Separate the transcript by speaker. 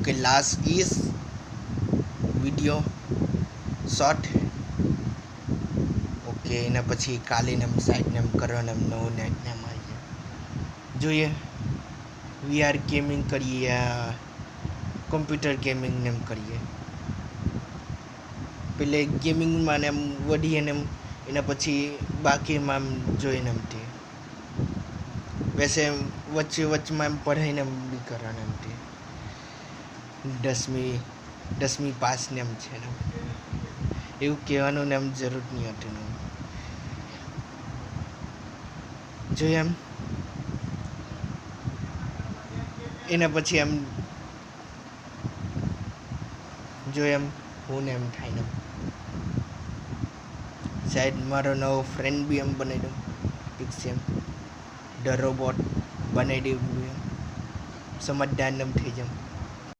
Speaker 1: Okay last is video short. Okay એના પછી કાલે ને સાઈડ નેમ કરવાના નવું નેટ નેમ આવી જાય. જોઈએ વીઆર ગેમિંગ કરીએ, કોમ્પ્યુટર ગેમિંગ નેમ કરીએ. પેલે ગેમિંગમાં ને એમ વઢીએ ને એમ એના પછી બાકીમાં એમ જોઈને એમ તે વૈસે વચ્ચેમાં એમ પઢાઈને એમ બી કરવાના એમ તે 10મી પાસ ને એમ છે ને એવું કહેવાનું ને એમ જરૂર નહીં હતી ને જોઈએ એમ એના પછી એમ જોઈએ એમ હું ને એમ થાય ને શાયદ મારો નવો ફ્રેન્ડ બી એમ બનાવી દઉં પિક્સેમ ધ રોબોટ બનાવી દઉં એમ સમજદાર એમ થઈ જાઉં.